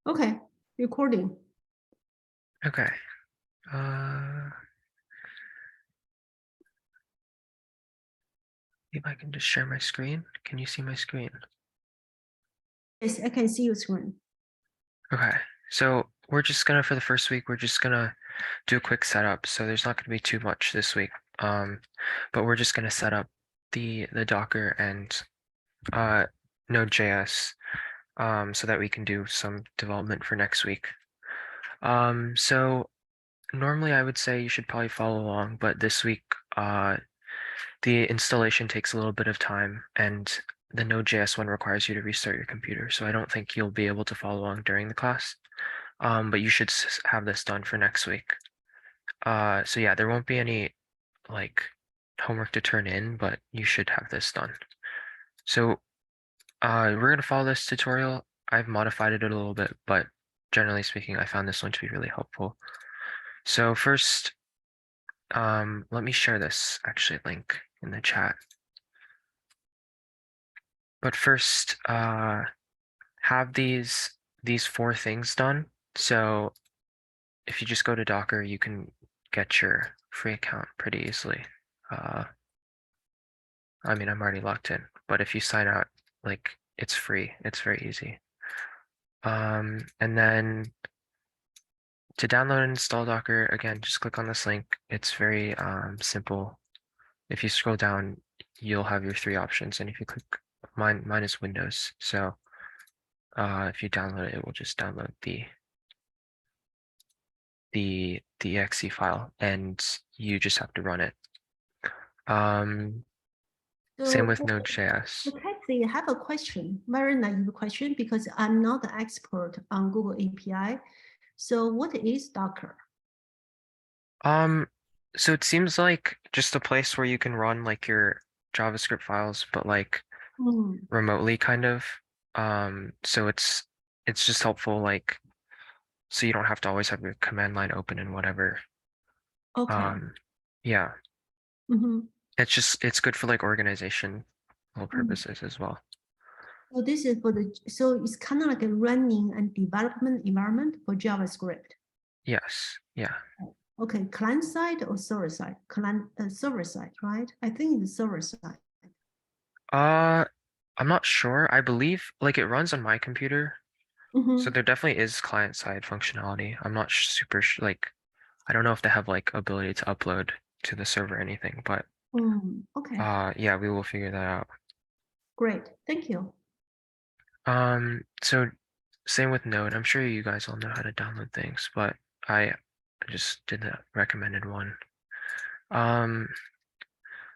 Okay, recording. Okay. Uh, if I can just share my screen. Can you see my screen? Yes, I can see your screen. Okay. So we're just gonna, for the first week, we're just gonna do a quick setup. So there's not gonna be too much this week. But we're just gonna set up the Docker and uh Node.js so that we can do some development for next week. So normally I would say you should probably follow along, but this week the installation takes a little bit of time, and the Node.js one requires you to restart your computer. So I don't think you'll be able to follow along during the class, but you should have this done for next week. So yeah, there won't be any like homework to turn in, but you should have this done. So we're gonna follow this tutorial. I've modified it a little bit, but generally speaking, I found this one to be really helpful. So first, let me share this actually link in the chat. But first, have these four things done. So if you just go to Docker, you can get your free account pretty easily. I mean, I'm already logged in, but if you sign out, like it's free. It's very easy. And then to download and install Docker, again, just click on this link. It's very simple. If you scroll down, you'll have your three options, and if you click mine is Windows. So if you download it, it will just download the exe file, and you just have to run it. Same So, with Node.js. Kathy, I have a question, very naive question, because I'm not an expert on Google API. So what is Docker? So it seems like just a place where you can run like your JavaScript files, but like Hmm. remotely kind of. So it's just helpful, like so you don't have to always have your command line open and whatever. Okay. Um, yeah, Mm-hmm. it's good for like organizational Mm. purposes as well. So this is for so it's kind of like a running and development environment for JavaScript. Yes, yeah. Okay, client side or server side? Server side, right? I think it's server side. Uh, I'm not sure. I believe like it runs on my computer, so Mm-hmm. there definitely is client-side functionality. I'm not super like I don't know if they have like ability to upload to the server or anything, but Okay, yeah, we will figure that out. great. Thank you. So same with Node. I'm sure you guys all know how to download things, but I just did the recommended one. Um,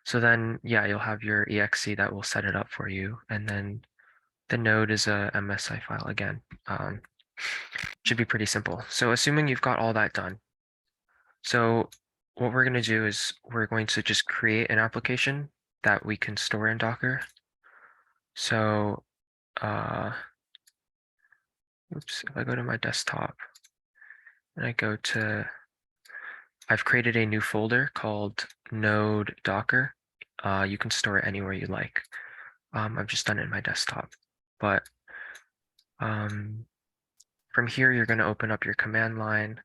so then yeah, you'll have your exe that will set it up for you, and then the node is a MSI file again. Should be pretty simple. So assuming you've got all that done, so what we're going to do is we're going to just create an application that we can store in Docker. So, oops, if I go to my desktop and I go to, I've created a new folder called Node Docker. You can store it anywhere you like. I've just done it in my desktop, but um, from here, you're going to open up your command line.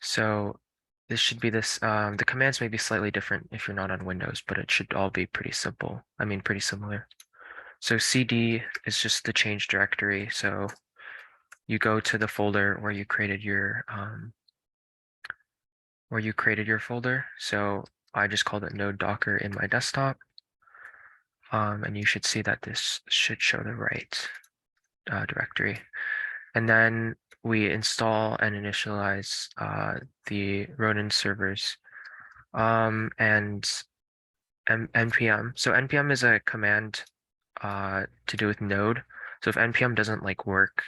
So this should be this, the commands may be slightly different if you're not on Windows, but it should all be pretty simple. I mean, pretty similar. So CD is just the change directory. So you go to the folder where you created your folder. So I just called it node docker in my desktop. And you should see that this should show the right directory. And then we install and initialize the Ronin servers and npm. So npm is a command to do with Node. So if npm doesn't like work,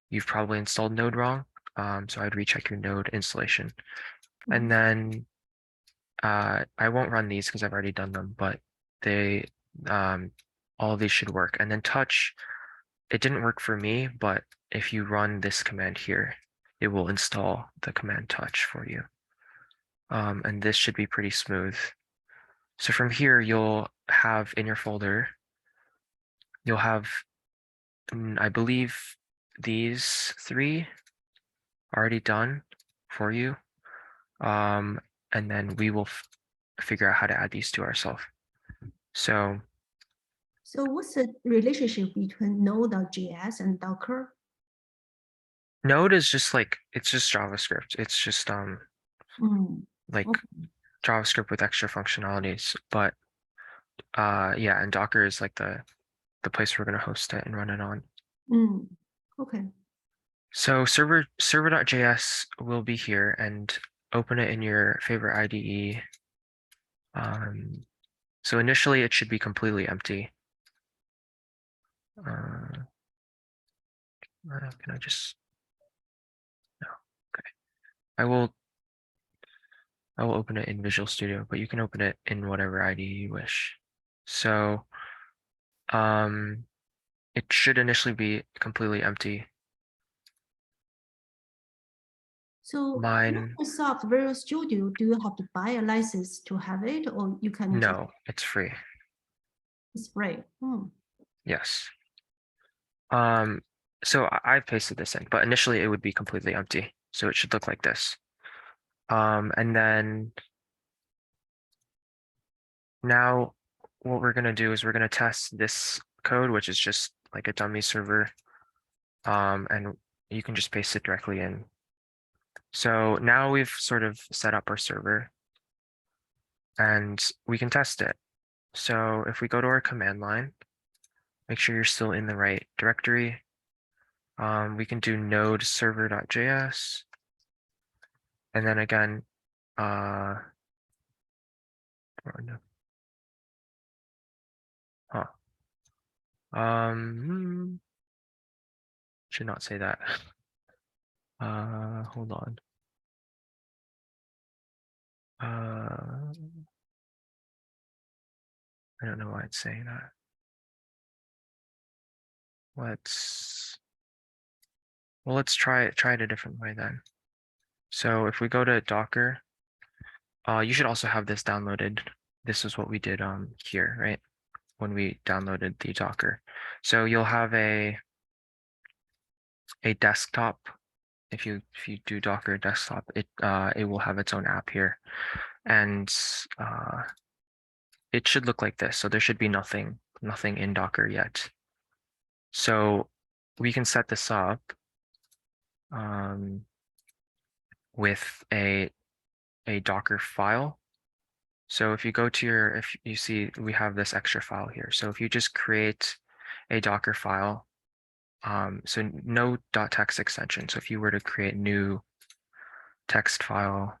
you've probably installed Node wrong. So I'd recheck your Node installation. And then I won't run these because I've already done them, but they all of these should work. And then touch, it didn't work for me, but if you run this command here, it will install the command touch for you. And this should be pretty smooth. So from here, you'll have in your folder, you'll have, I believe, these three already done for you. And then we will figure out how to add these to ourselves. So what's the relationship between Node.js and Docker? Node is just like, it's just JavaScript. It's just like Okay. JavaScript with extra functionalities. But yeah, and Docker is like the place we're going to host it and run it on. Okay. So server.js will be here, and open it in your favorite IDE. So initially it should be completely empty. Can I just, no, okay. I will open it in Visual Studio, but you can open it in whatever IDE you wish. So it should initially be completely empty. So Mine, Microsoft Visual Studio, do you have to buy a license to have it, or you can just, no, it's free. it's free? Yes. So I've pasted this in, but initially it would be completely empty. So it should look like this. And then now what we're gonna do is we're gonna test this code, which is just like a dummy server. And you can just paste it directly in. So now we've sort of set up our server and we can test it. So if we go to our command line, make sure you're still in the right directory. We can do node server.js. And then again, oh no. Huh. Should not say that. Hold on. I don't know why it's saying that. Let's try it a different way then. So if we go to Docker, you should also have this downloaded. This is what we did here, right? When we downloaded the Docker. So you'll have a desktop. If you do Docker desktop, it will have its own app here, and it should look like this. So there should be nothing in Docker yet. So we can set this up with a Docker file. So if you go to if you see we have this extra file here. So if you just create a Docker file, so no .text extension. So if you were to create new text file,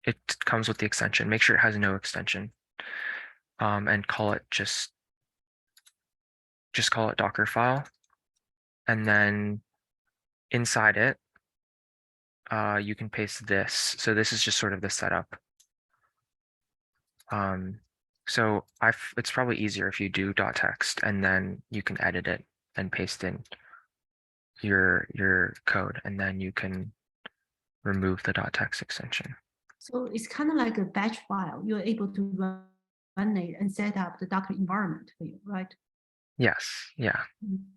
it comes with the extension. Make sure it has no extension, and call it just call it Docker file, and then inside it, you can paste this. So this is just sort of the setup. So it's probably easier if you do .text and then you can edit it and paste in your code, and then you can remove the .text extension. So it's kind of like a batch file. You're able to run it and set up the Docker environment for you, right? Yes, yeah.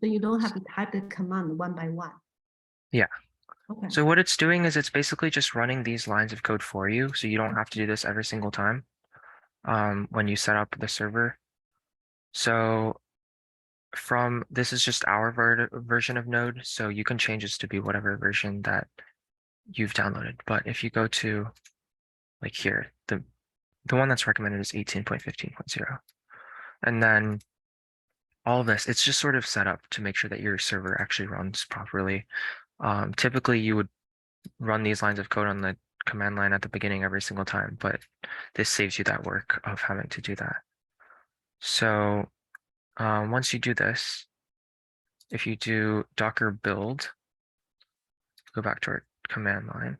So you don't have to type the command one by one. Yeah. Okay. So what it's doing is it's basically just running these lines of code for you, so you don't have to do this every single time when you set up the server. So this is just our version of Node, so you can change this to be whatever version that you've downloaded. But if you go to like here, the one that's recommended is 18.15.0. And then all of this, it's just sort of set up to make sure that your server actually runs properly. Typically you would run these lines of code on the command line at the beginning every single time, but this saves you that work of having to do that. So once you do this, if you do docker build, go back to our command line.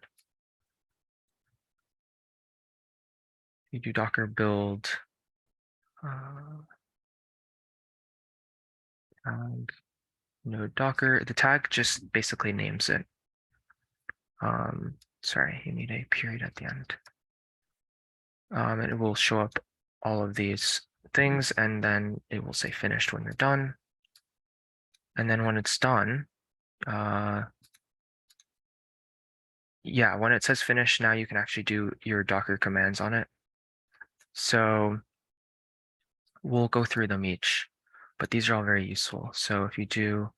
You do docker build and node docker. The tag just basically names it. Sorry, you need a period at the end. And it will show up all of these things, and then it will say finished when you're done. And then when it's done, yeah, when it says finish, now you can actually do your Docker commands on it. So we'll go through them each, but these are all very useful. So if you do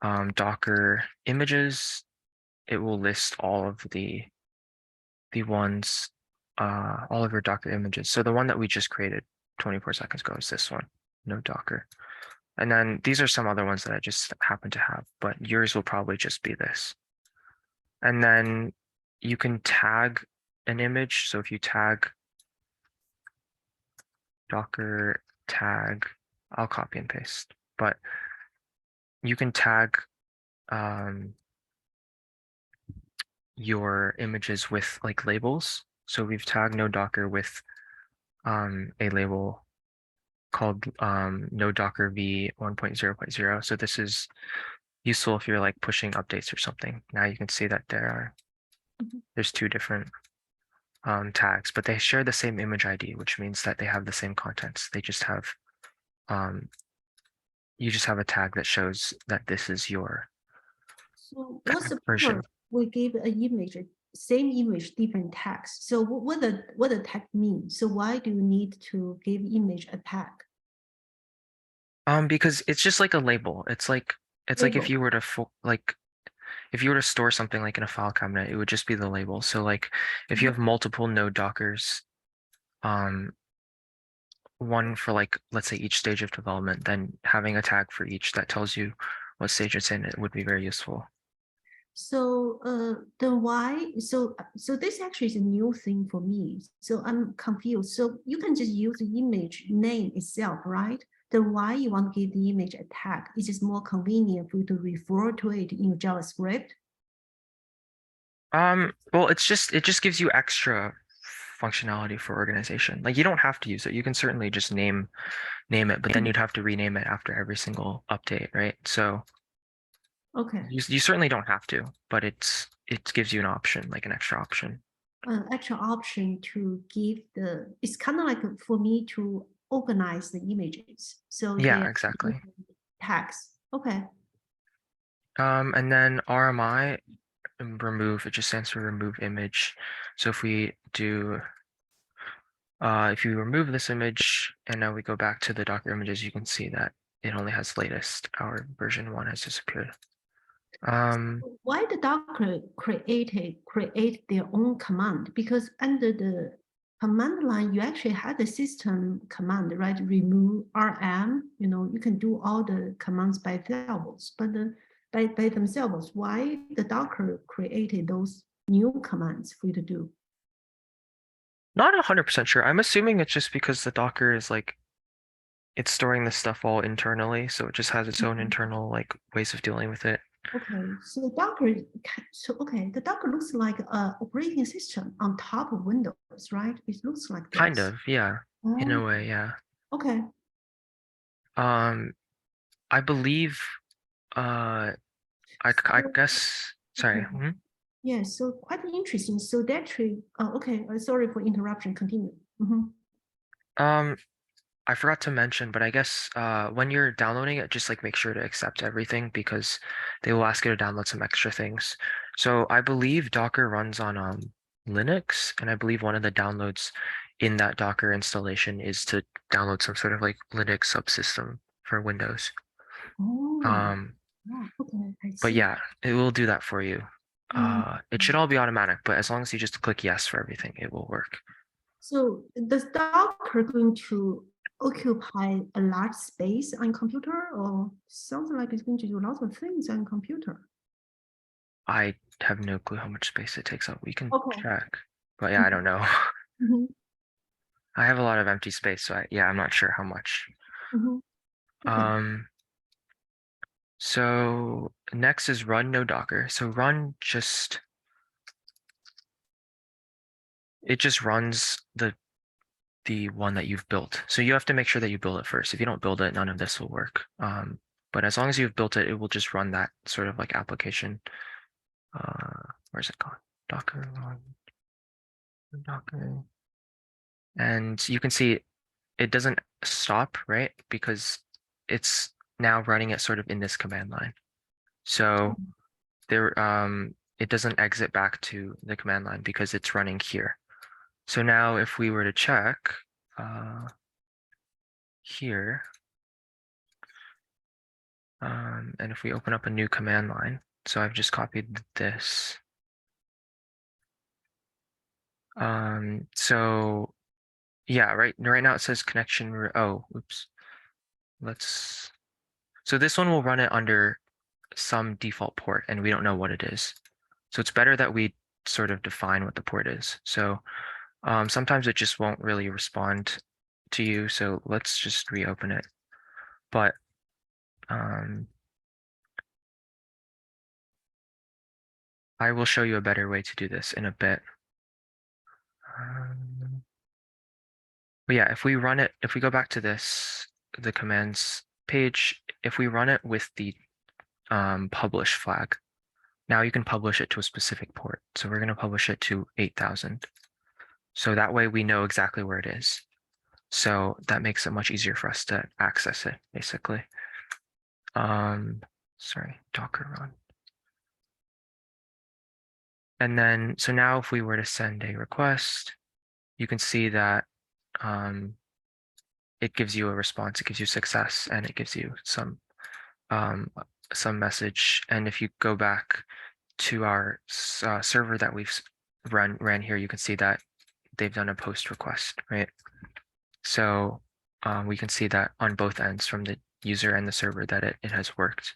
Docker images, it will list all of the ones, all of your Docker images. So the one that we just created 24 seconds ago is this one, no Docker. And then these are some other ones that I just happen to have, but yours will probably just be this. And then you can tag an image. So if you tag Docker tag, I'll copy and paste, but you can tag your images with like labels. So we've tagged no Docker with a label called no Docker v 1.0.0. So this is useful if you're like pushing updates or something. Now you can see that there's two different tags, but they share the same image ID, which means that they have the same contents. They just have you just have a tag that shows that this is your So what's the version. point? We give an image, same image, different tags. So what the tag mean? So why do you need to give image a tag? Because it's just like a label. It's like if Label. you were to if you were to store something like in a file cabinet, it would just be the label. So like if you have multiple node Dockers, one for like, let's say each stage of development, then having a tag for each that tells you what stage it's in, it would be very useful. So the why, so this actually is a new thing for me. So I'm confused. So you can just use the image name itself, right? Then why you want to give the image a tag? It's just more convenient for you to refer to it in your JavaScript. Well, it just gives you extra functionality for organization. Like you don't have to use it. You can certainly just name it, but then you'd have to rename it after every single update, right? So Okay. you certainly don't have to, but it gives you an option, like an extra option. Extra option to give it's kind of like for me to organize the images. So Yeah, they exactly. tags. Okay. And then RMI, remove, it just stands for remove image. So if we do, if you remove this image and now we go back to the Docker images, you can see that it only has latest. Our version 1 has disappeared. Why the Docker create their own command? Because under the command line, you actually had the system command, right? Remove rm, you can do all the commands by themselves, but by themselves. Why the Docker created those new commands for you to do? Not 100% sure. I'm assuming it's just because the Docker is like, it's storing this stuff all internally, so it just has its own internal like ways of dealing with it. Okay, so Docker, the Docker looks like an operating system on top of Windows, right? It looks like Kind this. of, yeah, in a way, yeah. Okay. I believe, I guess, sorry. Okay. Yeah, so quite interesting. So that tree, okay, sorry for interruption, continue. I forgot to mention, but I guess when you're downloading it, just like make sure to accept everything because they will ask you to download some extra things. So I believe Docker runs on Linux, and I believe one of the downloads in that Docker installation is to download some sort of like Linux subsystem for Windows. Oh, Um, yeah, okay, I but see. yeah, it will do that for you. Mm, It should all be automatic, but as long as you just click yes for everything, it will work. So does Docker going to occupy a large space on computer, or sounds like it's going to do lots of things on computer? I have no clue how much space it takes up. We can Okay. check, but yeah, I don't know. Mhm, I have a lot of empty space, so yeah, I'm not sure how much. mhm. Okay. So next is run no Docker. So run it just runs the one that you've built. So you have to make sure that you build it first. If you don't build it, none of this will work. But as long as you've built it, it will just run that sort of like application. Where's it called? Docker run Docker. And you can see it doesn't stop, right? Because it's now running it sort of in this command line. So there, it doesn't exit back to the command line because it's running here. So now if we were to check here, and if we open up a new command line, so I've just copied this. So yeah, right now it says connection. Oh, oops. So this one will run it under some default port and we don't know what it is. So it's better that we sort of define what the port is. So sometimes it just won't really respond to you. So let's just reopen it. But I will show you a better way to do this in a bit. But yeah, if we run it, if we go back to the commands page, if we run it with the publish flag, now you can publish it to a specific port. So we're going to publish it to 8000. So that way we know exactly where it is. So that makes it much easier for us to access it, basically. Sorry, Docker run. And then, so now if we were to send a request, you can see that it gives you a response, it gives you success, and it gives you some message. And if you go back to our server that we've ran here, you can see that they've done a post request, right? So we can see that on both ends, from the user and the server, that it has worked.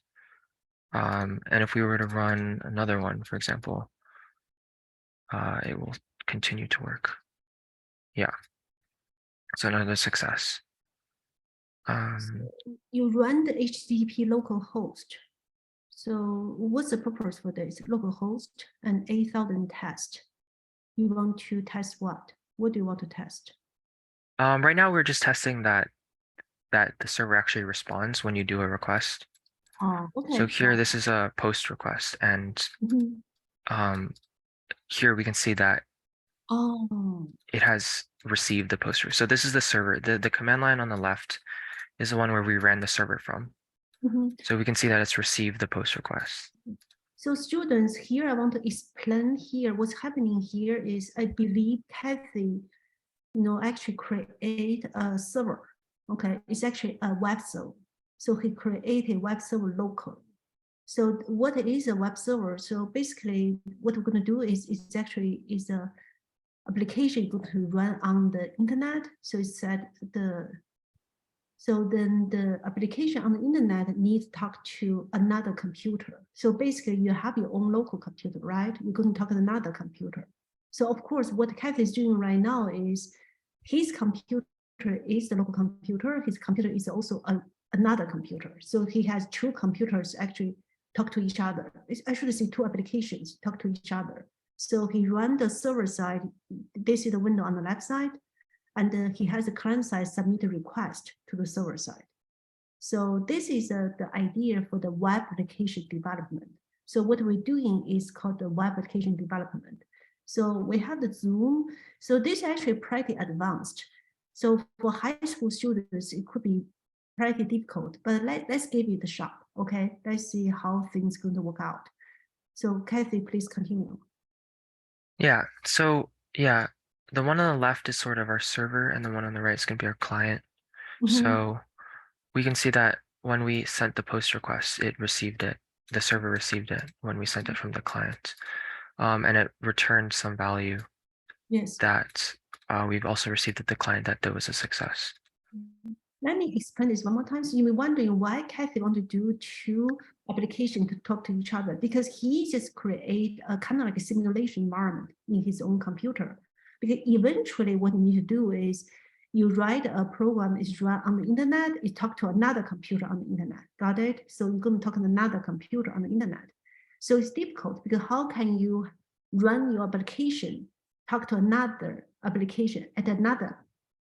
And if we were to run another one, for example, it will continue to work. Yeah. So another success. You run the HTTP localhost. So what's the purpose for this? Localhost and 8000 test. You want to test what? What do you want to test? Right now we're just testing that the server actually responds when you do a request. Oh, okay. So here, this is a post request, and here we can see that it has received the post. So this is the server. The command line on the left is the one where we ran the server from. So we can see that it's received the post request. So students, here I want to explain here what's happening here is I believe Kathy, actually create a server. Okay, it's actually a web server. So he created web server locally. So what is a web server? So basically what we're going to do is a application going to run on the internet. So it's that so then the application on the internet needs to talk to another computer. So basically you have your own local computer, right? You're going to talk to another computer. So of course, what Kathy is doing right now is his computer is the local computer. His computer is also another computer. So he has two computers actually talk to each other. I should say two applications talk to each other. So he runs the server side. This is the window on the left side. And he has a client side submit a request to the server side. So this is the idea for the web application development. So what we're doing is called the web application development. So we have the Zoom. So this is actually pretty advanced. So for high school students, it could be pretty difficult, but let's give it a shot, okay? Let's see how things going to work out. So Kathy, please continue. Yeah, so yeah, the one on the left is sort of our server, and the one on the right is going to be our client. So we can see that when we sent the post request, it received it. The server received it when we sent it from the client. And it returned some value. Yes. That we've also received at the client, that there was a success. Let me explain this one more time. So you may be wondering why Kathy want to do two applications to talk to each other, because he just create a kind of like a simulation environment in his own computer. Because eventually what you need to do is you write a program, is run on the internet, it talk to another computer on the internet. Got it? So you're going to talk to another computer on the internet. So it's difficult because how can you run your application, talk to another application at another,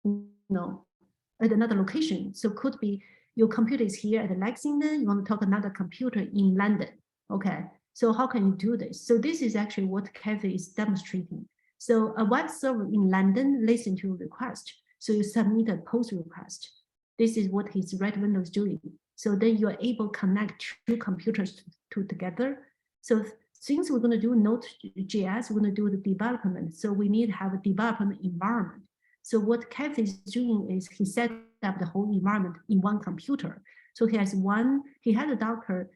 at another location? So could be your computer is here at Lexington, you want to talk to another computer in London. Okay, so how can you do this? So this is actually what Kathy is demonstrating. So a web server in London listens to your request. So you submit a post request. This is what his red window is doing. So then you are able to connect two computers together. So since we're going to do Node.js, we're going to do the development. So we need to have a development environment. So what Kathy is doing is he set up the whole environment in one computer. So he had a Docker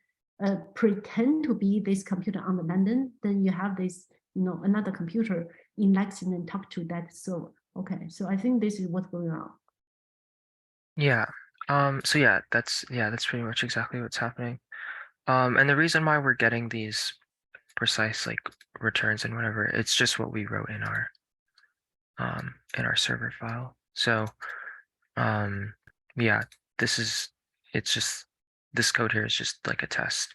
pretend to be this computer on the London. Then you have this, another computer in Lexington talk to that server. Okay, so I think this is what's going on. Yeah. So yeah, that's pretty much exactly what's happening. And the reason why we're getting these precise like returns and whatever, it's just what we wrote in our server file. So yeah, this code here is just like a test.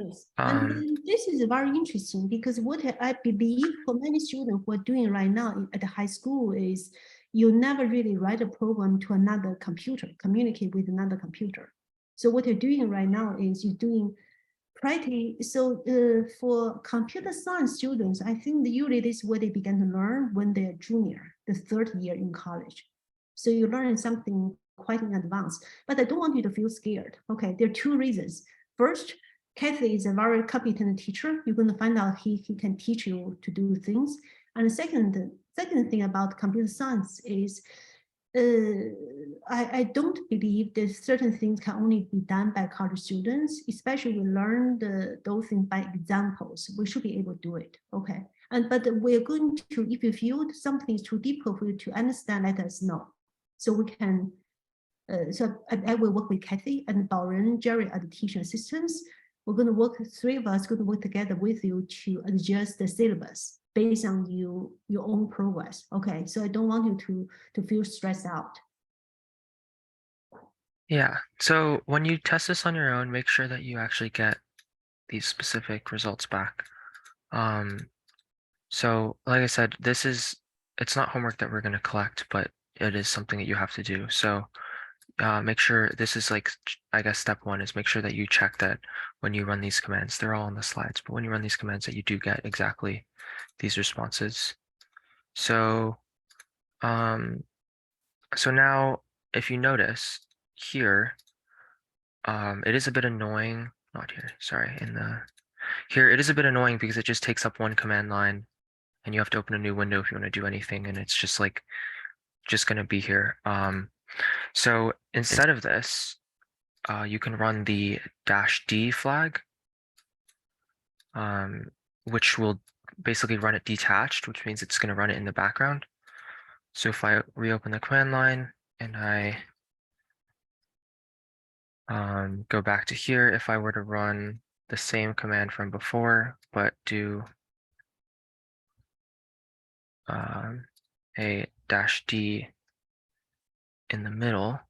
Yes, and this is very interesting because what I believe for many students who are doing right now at the high school is you never really write a program to another computer, communicate with another computer. So what you're doing right now is you're doing practice. So for computer science students, I think usually this is what they begin to learn when they're junior, the third year in college. So you learn something quite in advance, but I don't want you to feel scared. Okay, there are two reasons. First, Kathy is a very competent teacher. You're going to find out he can teach you to do things. And the second thing about computer science is I don't believe that certain things can only be done by college students, especially we learn those things by examples. We should be able to do it. Okay. But we're going to, if you feel something is too difficult for you to understand, let us know. So we can, so I will work with Kathy and Baoren, Jerry are the teaching assistants. We're going to work, three of us going to work together with you to adjust the syllabus based on your own progress. Okay, so I don't want you to feel stressed out. Yeah, so when you test this on your own, make sure that you actually get these specific results back. So like I said, it's not homework that we're going to collect, but it is something that you have to do. So make sure this is like, I guess step one is make sure that you check that when you run these commands, they're all on the slides, but when you run these commands that you do get exactly these responses. So, so now if you notice here, it is a bit annoying, not here, sorry, here it is a bit annoying because it just takes up one command line and you have to open a new window if you want to do anything, and it's just like going to be here. So instead of this, you can run the -d flag, which will basically run it detached, which means it's going to run it in the background. So if I reopen the command line and I go back to here, if I were to run the same command from before, but do a -d in the middle,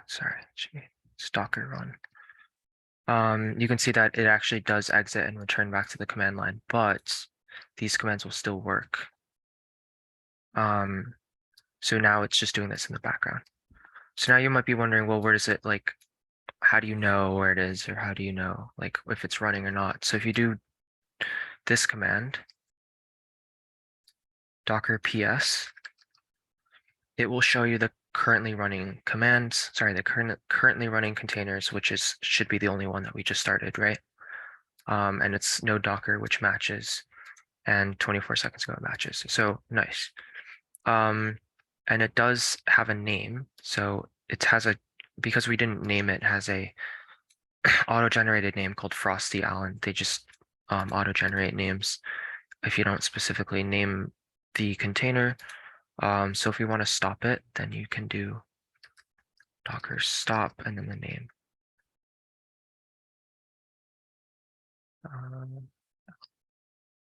sorry, it's Docker run. You can see that it actually does exit and return back to the command line, but these commands will still work. So now it's just doing this in the background. So now you might be wondering, well, where does it, like, how do you know where it is, or how do you know, like, if it's running or not? So if you do this command, docker ps, it will show you the currently running commands, sorry, the currently running containers, which should be the only one that we just started, right? And it's no Docker, which matches, and 24 seconds ago it matches. So nice. And it does have a name. So it has because we didn't name it, has a auto-generated name called Frosty Allen. They just auto-generate names if you don't specifically name the container. So if you want to stop it, then you can do docker stop and then the name.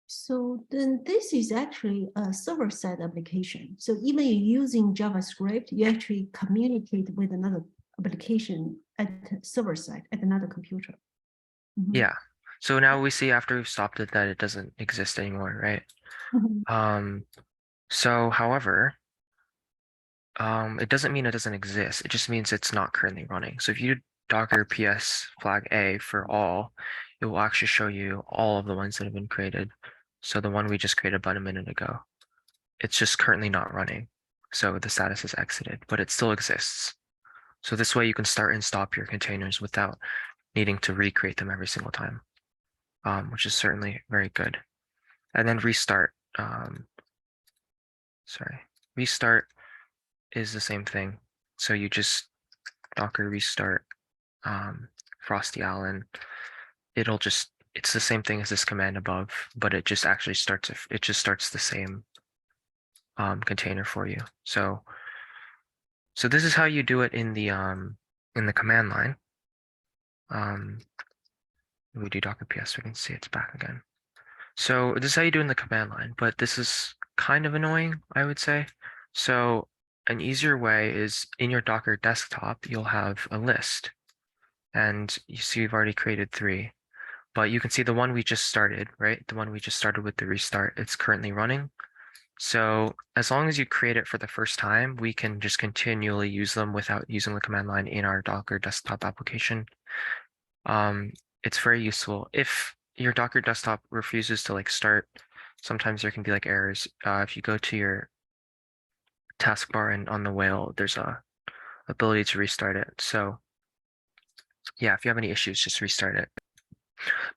So then this is actually a server-side application. So even using JavaScript, you actually communicate with another application at server side, at another computer. Yeah. So now we see after we've stopped it that it doesn't exist anymore, right? So however, it doesn't mean it doesn't exist. It just means it's not currently running. So if you do docker ps flag a for all, it will actually show you all of the ones that have been created. So the one we just created about a minute ago, it's just currently not running. So the status is exited, but it still exists. So this way you can start and stop your containers without needing to recreate them every single time, which is certainly very good. And then restart. Restart is the same thing. So you just Docker restart Frosty Allen. It's the same thing as this command above, but it just actually starts the same container for you. So this is how you do it in the command line. We do Docker PS, we can see it's back again. So this is how you do in the command line, but this is kind of annoying, I would say. So an easier way is in your Docker desktop, you'll have a list. And you see we've already created 3. But you can see the one we just started, right? The one we just started with the restart, it's currently running. So as long as you create it for the first time, we can just continually use them without using the command line in our Docker desktop application. It's very useful. If your Docker desktop refuses to start, sometimes there can be errors. If you go to your taskbar and on the whale, there's a ability to restart it. So yeah, if you have any issues, just restart it.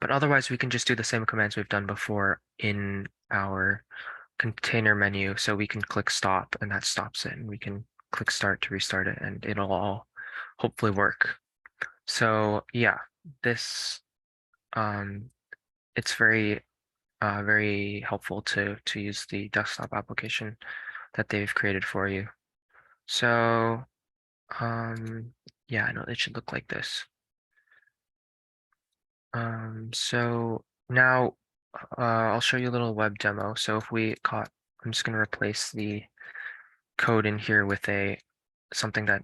But otherwise, we can just do the same commands we've done before in our container menu. So we can click stop and that stops it. And we can click start to restart it and it'll all hopefully work. So yeah, this, it's very, very helpful to use the desktop application that they've created for you. So yeah, I know it should look like this. So now I'll show you a little web demo. So if I'm just going to replace the code in here with something that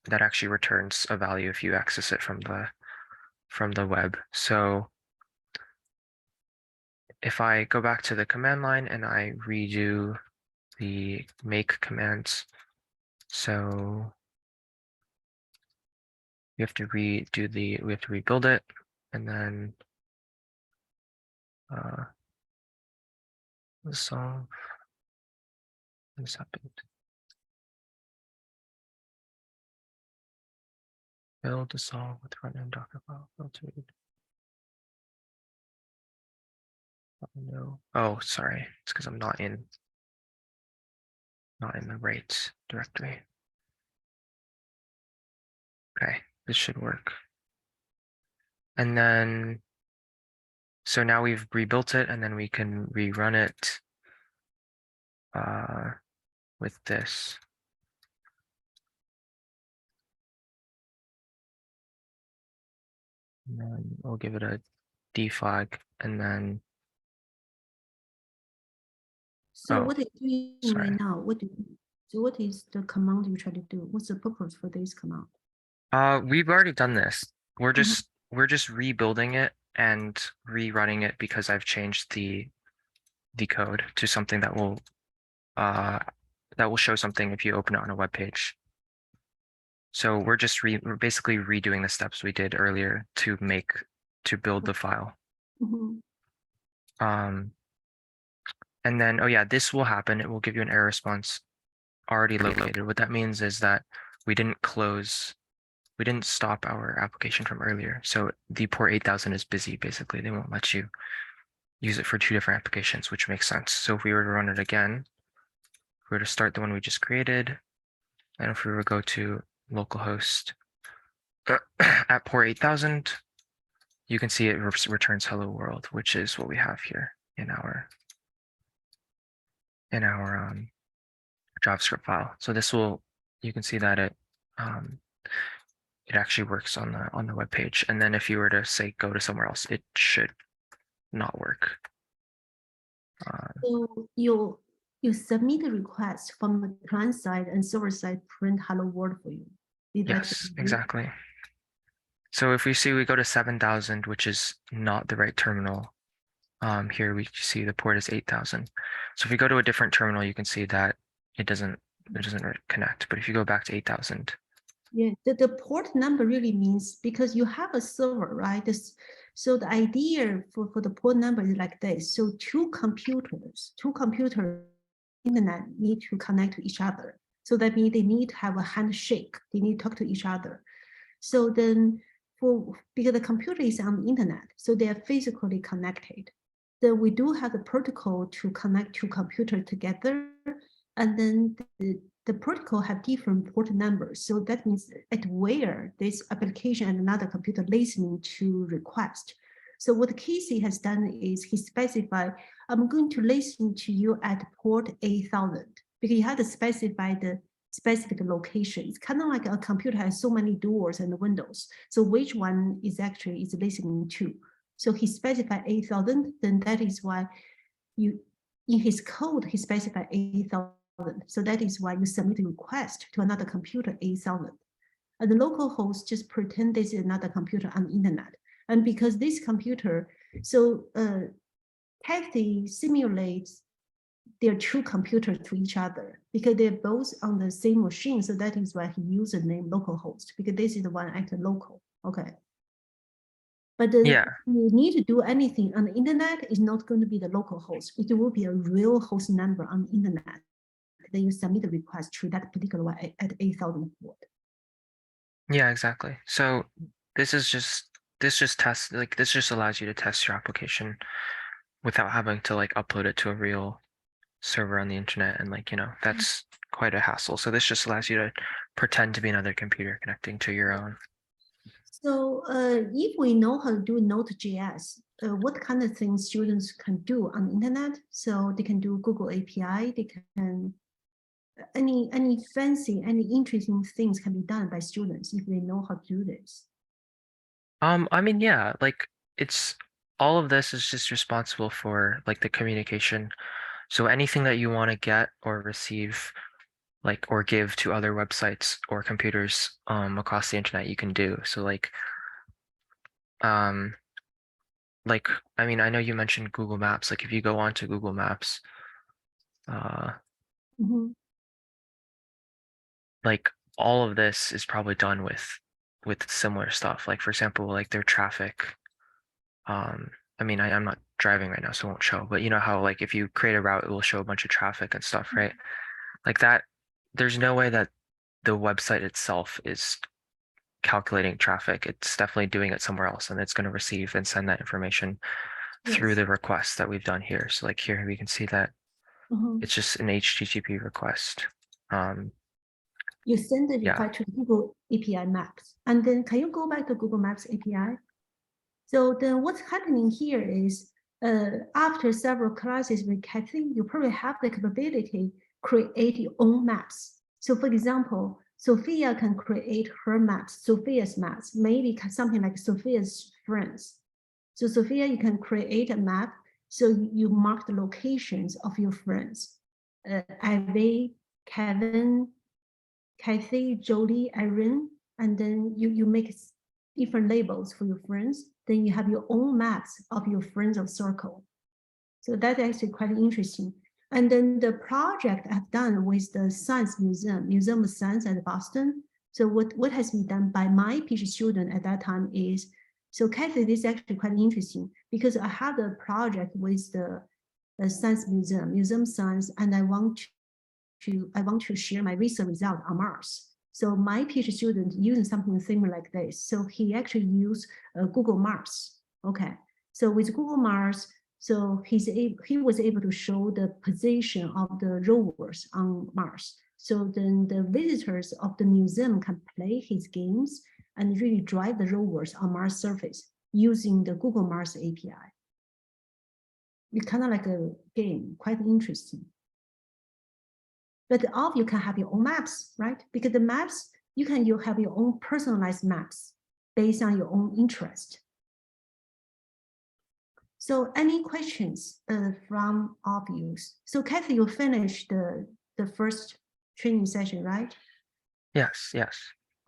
that actually returns a value if you access it from the web. So if I go back to the command line and I redo the make commands, so we have to rebuild it, and then solve. What happened? Build to solve with front-end Docker file filtered. No. Oh, sorry. It's because I'm not in the right directory. Okay, this should work. And then, so now we've rebuilt it, and then we can rerun it with this. And then we'll give it a deflag, and then. So Oh, what are you doing sorry. right now? So what is the command you try to do? What's the purpose for this command? We've already done this. We're just rebuilding it and rerunning it because I've changed the code to something that will show something if you open it on a web page. So we're basically redoing the steps we did earlier to build the file. And then, oh yeah, this will happen. It will give you an error response already located. What that means is that we didn't stop our application from earlier. So the port 8000 is busy, basically. They won't let you use it for 2 different applications, which makes sense. So if we were to run it again, if we were to start the one we just created, and if we were to go to localhost at port 8000, you can see it returns hello world, which is what we have here in our JavaScript file. So you can see that it actually works on the web page. And then if you were to say go to somewhere else, it should not work. So you submit a request from the client side and server side print hello world for you. Yes, exactly. So if we go to 7000, which is not the right terminal, here we see the port is 8000. So if we go to a different terminal, you can see that it doesn't connect. But if you go back to 8000. Yeah, the port number really means because you have a server, right? So the idea for the port number is like this. So two computers internet need to connect to each other. So that means they need to have a handshake. They need to talk to each other. So then because the computer is on the internet, so they are physically connected. Then we do have the protocol to connect two computers together. And then the protocol have different port numbers. So that means at where this application and another computer listening to request. So what Casey has done is he specified, I'm going to listen to you at port 8000, because you have to specify the specific location. It's kind of like a computer has so many doors and windows. So which one is actually is listening to? So he specified 8000, then that is why you, in his code, he specified 8000. So that is why you submit a request to another computer 8000. And the local host just pretend this is another computer on the internet. And because this computer, so Kathy simulates their two computers to each other because they're both on the same machine. So that is why he used the name localhost, because this is the one acting local. Okay. But Yeah. you need to do anything on the internet is not going to be the local host. It will be a real host number on the internet. Then you submit a request to that particular one at 8000 port. Yeah, exactly. So this just tests, like this just allows you to test your application without having to like upload it to a real server on the internet, and like, that's quite a hassle. So this just allows you to pretend to be another computer connecting to your own. So if we know how to do Node.js, what kind of things students can do on the internet? So they can do Google API, they can, any fancy, any interesting things can be done by students if they know how to do this. I mean, yeah, like it's all of this is just responsible for like the communication. So anything that you want to get or receive, like, or give to other websites or computers across the internet, you can do. So um like I mean, I know you mentioned Google Maps. Like if you go onto Google Maps, Mhm. like all of this is probably done with similar stuff. Like for example, like their traffic. I mean, I'm not driving right now, so it won't show, but you know how like if you create a route, it will show a bunch of traffic and stuff, right? Like that, there's no way that the website itself is calculating traffic. It's definitely doing it somewhere else, and it's going to receive and send that information through Yes. the requests that we've done here. So like here we can see that Mhm. it's just an HTTP request. You send the Yeah. request to Google API Maps, and then can you go back to Google Maps API? So then what's happening here is after several classes with Kathy, you probably have the capability create your own maps. So for example, Sophia can create her maps, Sophia's maps, maybe something like Sophia's friends. So Sophia, you can create a map. So you mark the locations of your friends. Ivy, Kevin, Kathy, Jody, Irene, and then you make different labels for your friends. Then you have your own maps of your friends of circle. So that's actually quite interesting. And then the project I've done with the Science Museum, Museum of Science at Boston. So what has been done by my PhD student at that time is, so Kathy, this is actually quite interesting because I had a project with the Science Museum, Museum of Science, and I want to share my research result on Mars. So my PhD student using something similar like this. So he actually used Google Mars. Okay. So with Google Mars, so he was able to show the position of the rovers on Mars. So then the visitors of the museum can play his games and really drive the rovers on Mars surface using the Google Mars API. It's kind of like a game, quite interesting. But all of you can have your own maps, right? Because the maps, you have your own personalized maps based on your own interest. So any questions from all of you? So Kathy, you finished the first training session, right? Yes. Yes.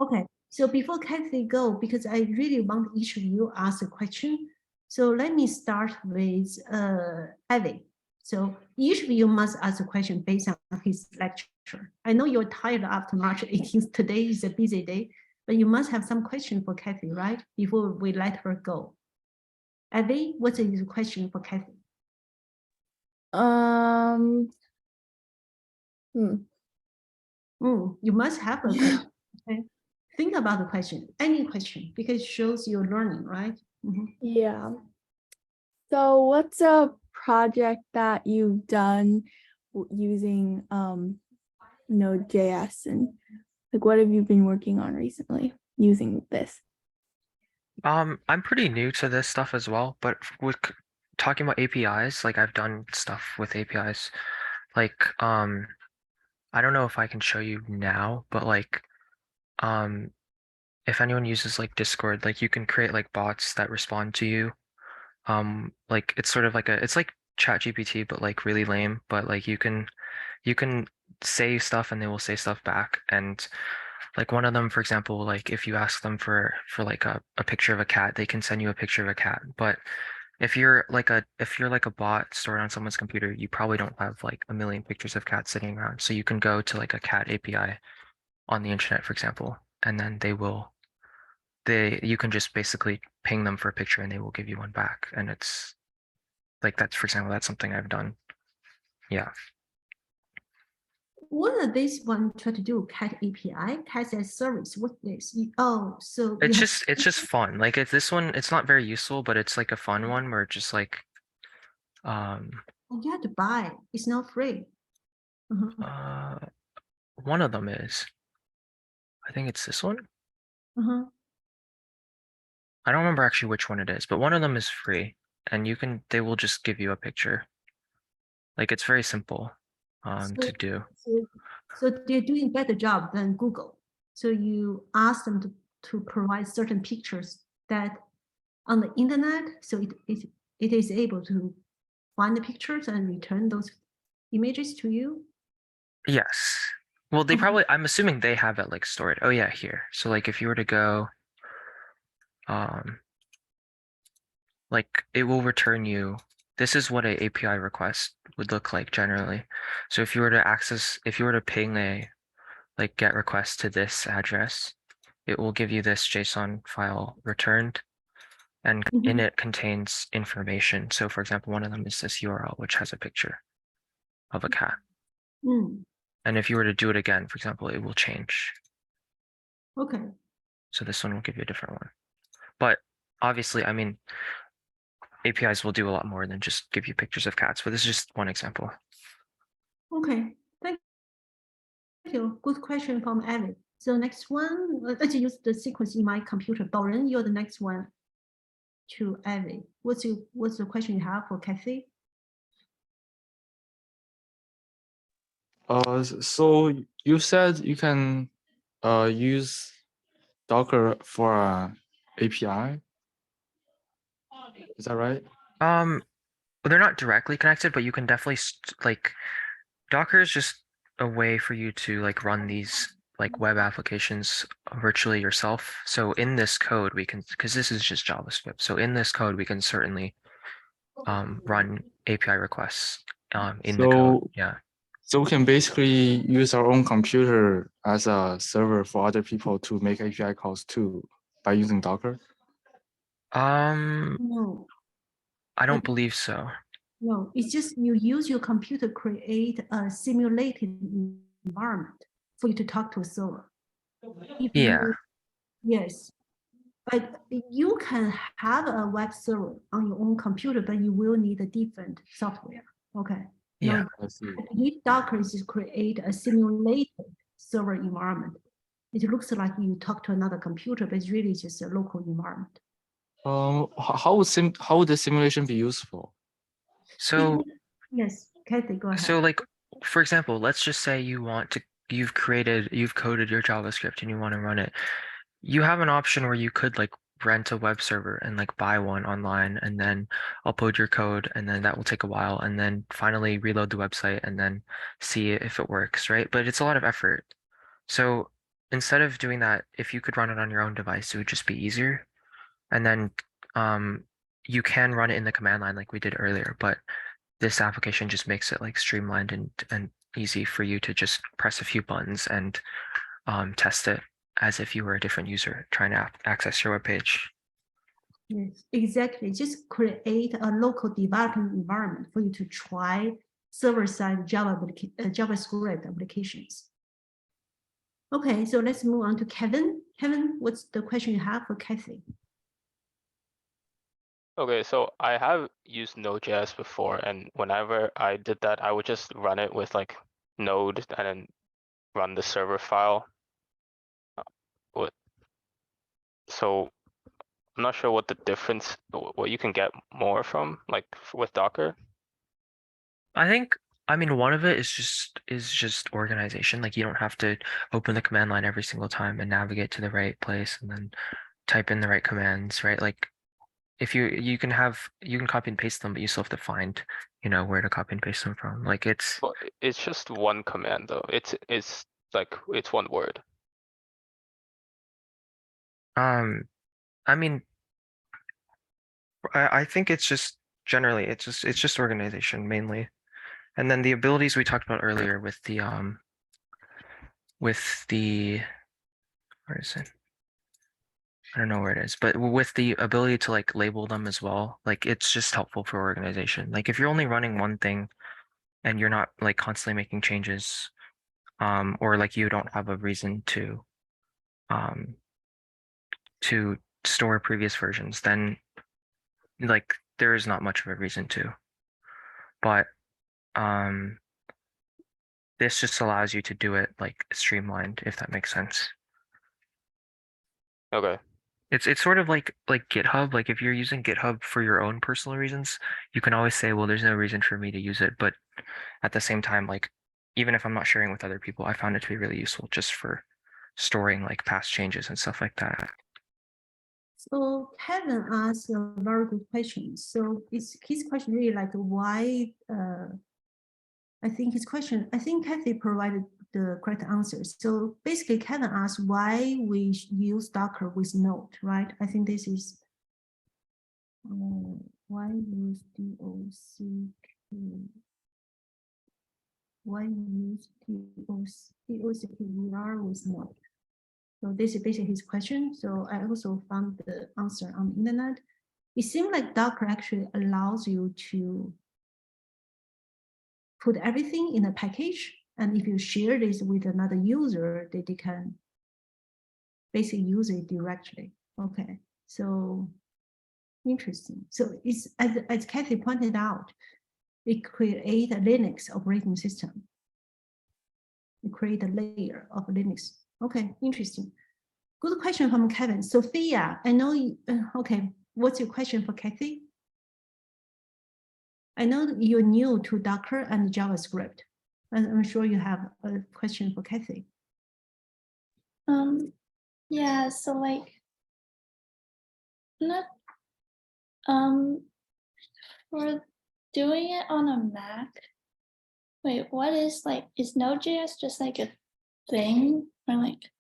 Okay. So before Kathy go, because I really want each of you ask a question. So let me start with Evie. So each of you must ask a question based on his lecture. I know you're tired after March 18th. Today is a busy day, but you must have some question for Kathy, right? Before we let her go. Evie, what's your question for Kathy? You must have a question. Okay. Think about the question, any question, because it shows you're learning, right? Yeah. So what's a project that you've done using Node.js, and like what have you been working on recently using this? I'm pretty new to this stuff as well, but with talking about APIs, like I've done stuff with APIs. Like, I don't know if I can show you now, but like, if anyone uses like Discord, like you can create like bots that respond to you. Like it's sort of like it's like ChatGPT, but like really lame, but like you can say stuff and they will say stuff back. And like one of them, for example, like if you ask them for like a picture of a cat, they can send you a picture of a cat. But if you're like a bot stored on someone's computer, you probably don't have like a million pictures of cats sitting around. So you can go to like a cat API on the internet, for example, and then you can just basically ping them for a picture and they will give you one back. And it's like that's, for example, that's something I've done. Yeah. What are this one try to do? Cat API, cat as service. What is? So It's just fun. Like it's this one, it's not very useful, but it's like a fun one where just like you have to buy. It's not free. one of them is, I think it's this one. I don't remember actually which one it is, but one of them is free and they will just give you a picture. Like it's very simple to do. So they're doing a better job than Google. So you ask them to provide certain pictures that on the internet, so it is able to find the pictures and return those images to you. Yes. Well, they probably, I'm assuming they have it like stored. Oh yeah, here. So like if you were to go, like it will return you. This is what a API request would look like generally. So if you were to ping a like GET request to this address, it will give you this JSON file returned, and in it contains information. So for example, one of them is this URL, which has a picture of a cat. And if you were to do it again, for example, it will change. Okay. So this one will give you a different one. But obviously, I mean, APIs will do a lot more than just give you pictures of cats, but this is just one example. Okay, thank you. Good question from Evan. So next one, let's use the sequence in my computer. Doran, you're the next one to Evan. What's the question you have for Kathy? So you said you can use Docker for API. Is that right? They're not directly connected, but you can definitely like Docker is just a way for you to like run these like web applications virtually yourself. So in this code, we can, because this is just JavaScript. So in this code, we can certainly run API requests in the code. Yeah. So we can basically use our own computer as a server for other people to make API calls too by using Docker? No. I don't believe so. No, it's just you use your computer create a simulated environment for you to talk to a server. Yes, but you can have a web server on your own computer, but you will need a different software. Okay. Yeah. If Docker is to create a simulated server environment, it looks like you talk to another computer, but it's really just a local environment. How would the simulation be useful? So yes, Kathy, go ahead. So like, for example, let's just say you've coded your JavaScript and you want to run it. You have an option where you could like rent a web server and like buy one online and then upload your code, and then that will take a while, and then finally reload the website and then see if it works, right? But it's a lot of effort. So instead of doing that, if you could run it on your own device, it would just be easier. And then you can run it in the command line like we did earlier, but this application just makes it like streamlined and easy for you to just press a few buttons and test it as if you were a different user trying to access your web page. Yes, exactly. Just create a local development environment for you to try server-side JavaScript applications. Okay, so let's move on to Kevin. Kevin, what's the question you have for Kathy? Okay, so I have used Node.js before, and whenever I did that, I would just run it with like Node and then run the server file. So I'm not sure what the difference, what you can get more from, like with Docker. I mean, one of it is just organization. Like you don't have to open the command line every single time and navigate to the right place and then type in the right commands, right? Like if you can copy and paste them, but you still have to find, where to copy and paste them from. Like it's Well, it's just one command though. It's like it's one word. I mean, I think it's just generally it's just organization mainly. And then the abilities we talked about earlier with the where is it? I don't know where it is, but with the ability to like label them as well, like it's just helpful for organization. Like if you're only running one thing and you're not like constantly making changes, or like you don't have a reason to store previous versions, then like there is not much of a reason to. But this just allows you to do it like streamlined, if that makes sense. Okay. It's sort of like GitHub. Like if you're using GitHub for your own personal reasons, you can always say, well, there's no reason for me to use it. But at the same time, like even if I'm not sharing with other people, I found it to be really useful just for storing like past changes and stuff like that. So Kevin asked a very good question. So his question really like why, I think Kathy provided the correct answer. So basically Kevin asked why we use Docker with Node, right? I think this is why use why use DOCKER with Node. So this is basically his question. So I also found the answer on the internet. It seems like Docker actually allows you to put everything in a package. And if you share this with another user, they can basically use it directly. Okay, so interesting. So it's as Kathy pointed out, it creates a Linux operating system. It create a layer of Linux. Okay, interesting. Good question from Kevin. Sophia, I know you, okay, what's your question for Kathy? I know you're new to Docker and JavaScript. I'm sure you have a question for Kathy. Yeah, so like not for doing it on a Mac. Wait, what is Node.js just like a thing or like?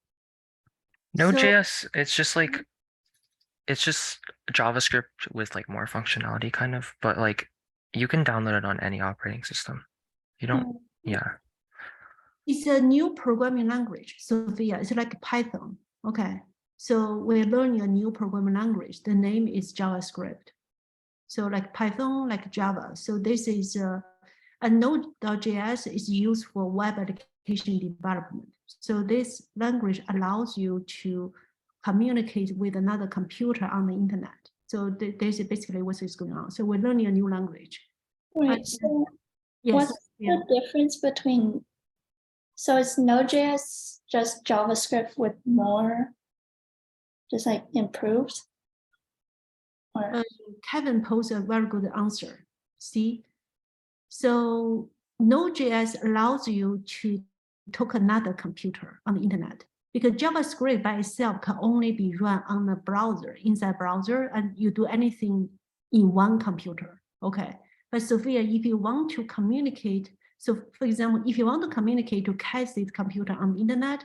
Node.js, it's just JavaScript with like more functionality kind of, but like you can download it on any operating system. You don't, yeah. It's a new programming language, Sophia. It's like Python. Okay. So we're learning a new programming language. The name is JavaScript. So like Python, like Java. So this is a Node.js is used for web application development. So this language allows you to communicate with another computer on the internet. So this is basically what is going on. So we're learning a new language. Wait, so yes, what's the difference between, so it's Node.js just JavaScript with more, just like improved? Or Kevin posed a very good answer. See, so Node.js allows you to talk another computer on the internet because JavaScript by itself can only be run on a browser, inside browser, and you do anything in one computer. Okay, but Sophia, if you want to communicate, so for example, if you want to communicate to Kathy's computer on the internet,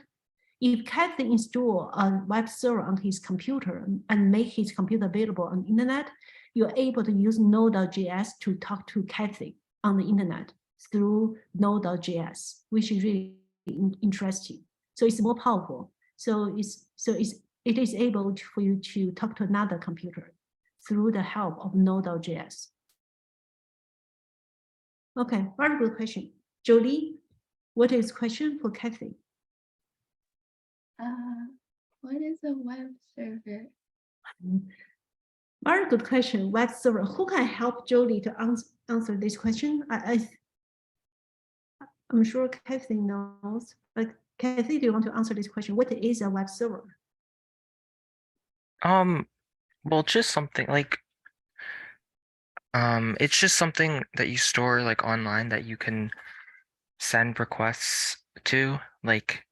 if Kathy install a web server on his computer and make his computer available on the internet, you're able to use Node.js to talk to Kathy on the internet through Node.js, which is really interesting. So it's more powerful. So it is able for you to talk to another computer through the help of Node.js. Okay, very good question. Jolie, what is question for Kathy? What is a web server? Very good question. Web server. Who can help Jody to answer this question? I'm sure Kathy knows. Like, Kathy, do you want to answer this question? What is a web server? Well, just something like it's just something that you store like online that you can send requests to. Like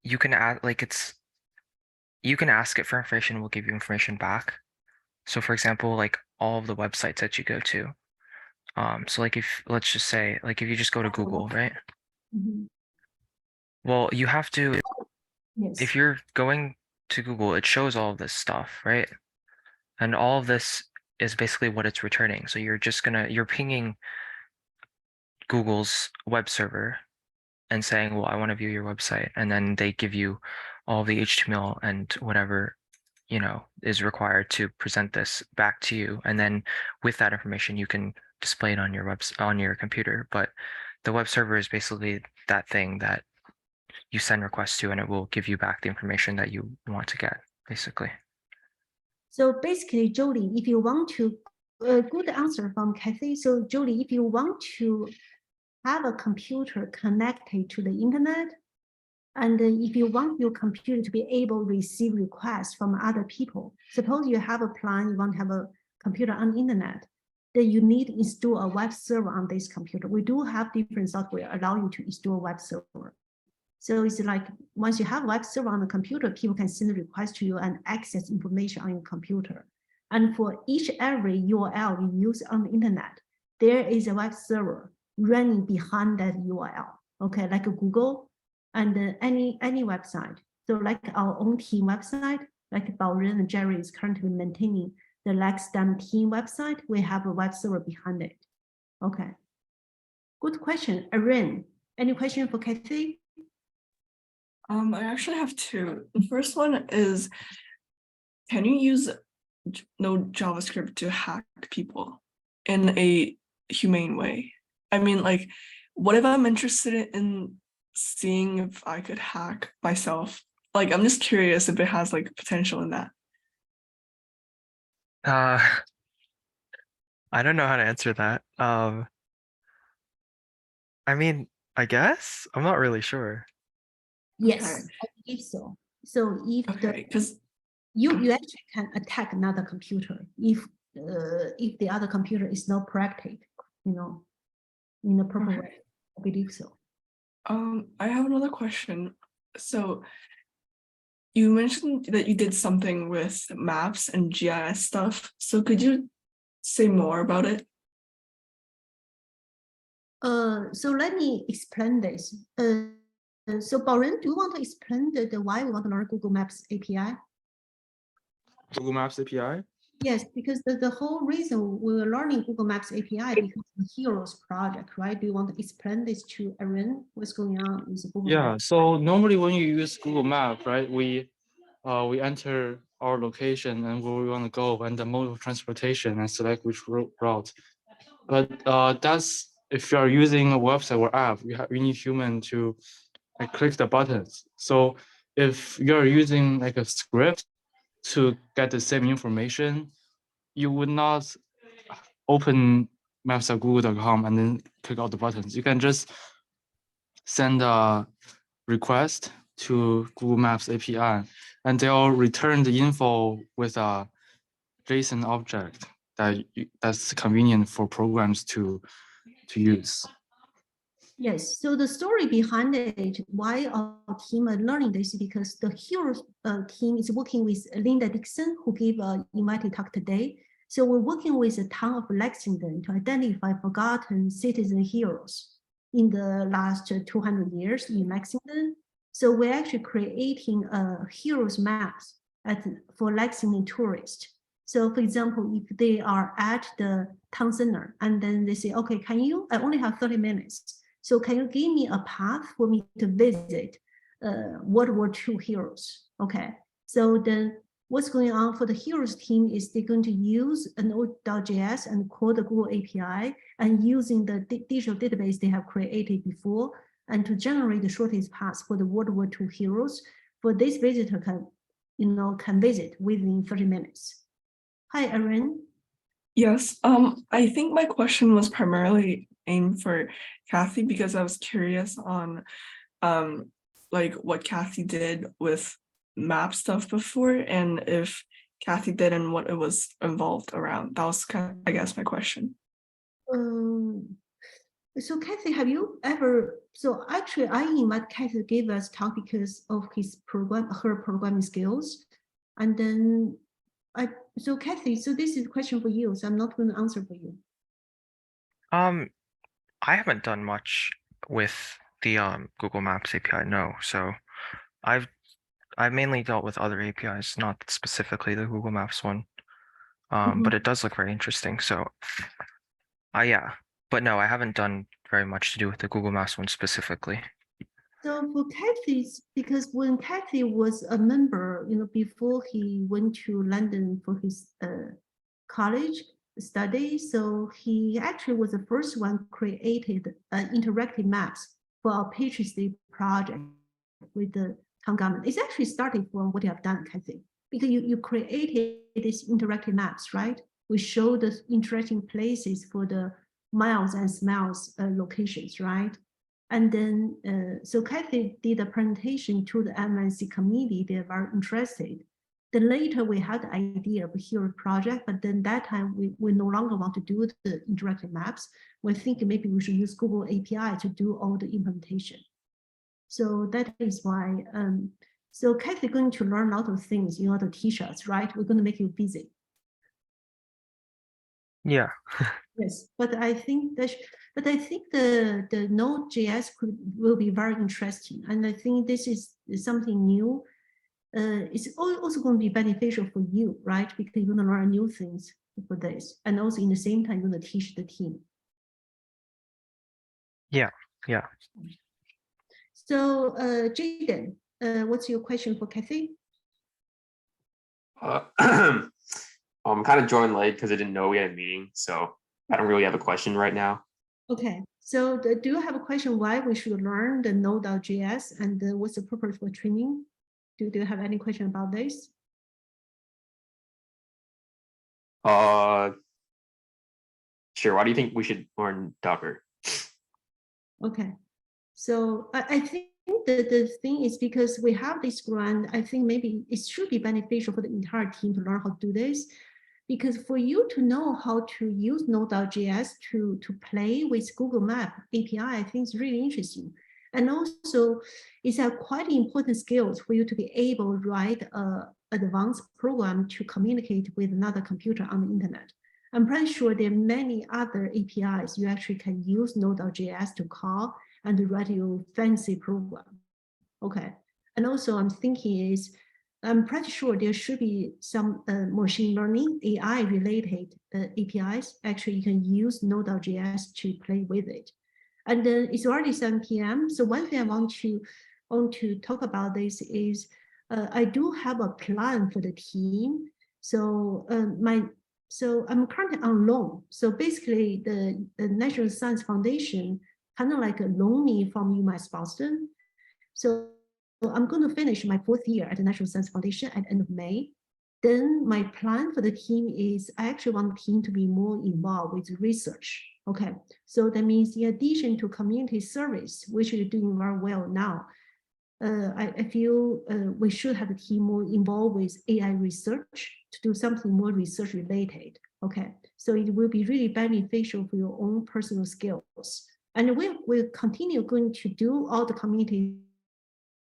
you can add you can ask it for information, we'll give you information back. So for example, like all of the websites that you go to. So like if let's just say like if you just go to Google, right? Mhm. Well, you have to Yes. if you're going to Google, it shows all of this stuff, right? And all of this is basically what it's returning. So you're pinging Google's web server and saying, well, I want to view your website. And then they give you all the HTML and whatever, is required to present this back to you. And then with that information, you can display it on your on your computer. But the web server is basically that thing that you send requests to, and it will give you back the information that you want to get, basically. So basically, Jody, if you want to, good answer from Kathy. So Jody, if you want to have a computer connected to the internet, and if you want your computer to be able to receive requests from other people, suppose you have a plan, you want to have a computer on the internet, then you need to install a web server on this computer. We do have different software allow you to install a web server. So it's like once you have a web server on the computer, people can send requests to you and access information on your computer. And for every URL you use on the internet, there is a web server running behind that URL. Okay, like a Google and any website. So like our own team website, like Baoren and Jerry is currently maintaining the Lexington team website, we have a web server behind it. Okay. Good question. Erin, any question for Kathy? I actually have two. The first one is, can you use Node JavaScript to hack people in a humane way? I mean, like, what if I'm interested in seeing if I could hack myself? Like, I'm just curious if it has like potential in that. I don't know how to answer that. I mean, I guess I'm not really sure. Yes, Okay. I believe so. So if Okay, because you actually can attack another computer if the other computer is not practiced, in a proper Okay. way. I believe so. I have another question. So you mentioned that you did something with maps and GIS stuff. So could you say more about it? So let me explain this. So Baoren, do you want to explain the why we want to learn Google Maps API? Google Maps API? Yes, because the whole reason we were learning Google Maps API because of the Heroes project, right? Do you want to explain this to Erin? What's going on with Google Yeah, Maps? so normally when you use Google Map, right, we enter our location and where we want to go and the mode of transportation and select which route. But that's if you are using a website or app, you need human to click the buttons. So if you're using like a script to get the same information, you would not open maps.google.com and then click all the buttons. You can just send a request to Google Maps API, and they'll return the info with a JSON object that's convenient for programs to use. Yes, so the story behind it, why our team are learning this, because the Heroes team is working with Linda Dixon, who gave an invited talk today. So we're working with the town of Lexington to identify forgotten citizen heroes in the last 200 years in Lexington. So we're actually creating a heroes maps for Lexington tourists. So for example, if they are at the town center and then they say, okay, I only have 30 minutes. So can you give me a path for me to visit World War II heroes? Okay, so then what's going on for the heroes team is they're going to use a Node.js and call the Google API and using the digital database they have created before and to generate the shortest path for the World War II heroes for this visitor can visit within 30 minutes. Hi, Erin. Yes, I think my question was primarily aimed for Kathy because I was curious on like what Kathy did with map stuff before and if Kathy did and what it was involved around. That was kind of, I guess, my question. So Kathy, have you ever, so actually I invite Kathy to give us talk because of her programming skills. And then so Kathy, so this is a question for you, so I'm not going to answer for you. I haven't done much with the Google Maps API, no. So I've mainly dealt with other APIs, not specifically the Google Maps one. But it does look very interesting. So yeah, but no, I haven't done very much to do with the Google Maps one specifically. So for Kathy, because when Kathy was a member, before he went to London for his college study, so he actually was the first one created interactive maps for our PhD project with the town government. It's actually starting from what you have done, Kathy, because you created these interactive maps, right? We show the interesting places for the miles and smiles locations, right? And then, so Kathy did a presentation to the MNC committee. They're very interested. Then later we had the idea of a hero project, but then that time we no longer want to do the interactive maps. We're thinking maybe we should use Google API to do all the implementation. So that is why, so Kathy going to learn a lot of things in order to teach us, right? We're going to make you busy. Yeah. Yes, but I think the Node.js will be very interesting, and I think this is something new. It's also going to be beneficial for you, right? Because you're going to learn new things for this, and also in the same time, you're going to teach the team. Yeah. So, Jaden, what's your question for Kathy? I'm kind of joined late because I didn't know we had a meeting, so I don't really have a question right now. Okay, so do you have a question why we should learn the Node.js and what's the purpose for training? Do you have any question about this? Sure. Why do you think we should learn Docker? Okay, so I think the thing is because we have this grant, I think maybe it should be beneficial for the entire team to learn how to do this. Because for you to know how to use Node.js to play with Google Map API, I think is really interesting. And also, it's a quite important skills for you to be able to write an advanced program to communicate with another computer on the internet. I'm pretty sure there are many other APIs you actually can use Node.js to call and to write your fancy program. Okay, and also I'm thinking I'm pretty sure there should be some machine learning AI related APIs. Actually, you can use Node.js to play with it. And then it's already 7 p.m. So one thing I want to talk about this is I do have a plan for the team. So I'm currently on loan. So basically, the National Science Foundation kind of like loan me from UMass Boston. So I'm going to finish my 4th year at the National Science Foundation at the end of May. Then my plan for the team is I actually want the team to be more involved with research. Okay, so that means in addition to community service, which is doing very well now, I feel we should have the team more involved with AI research to do something more research related. Okay, so it will be really beneficial for your own personal skills. And we'll continue going to do all the community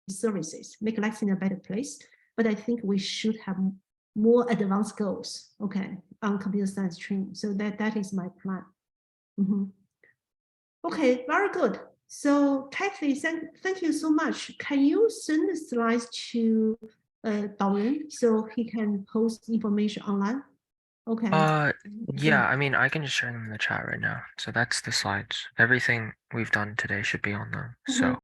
services, make Lexington a better place. But I think we should have more advanced goals, okay, on computer science training. So that is my plan. Okay, very good. So Kathy, thank you so much. Can you send the slides to Doran so he can post information online? Okay. Yeah, I mean, I can just share them in the chat right now. So that's the slides. Everything we've done today should be on them. So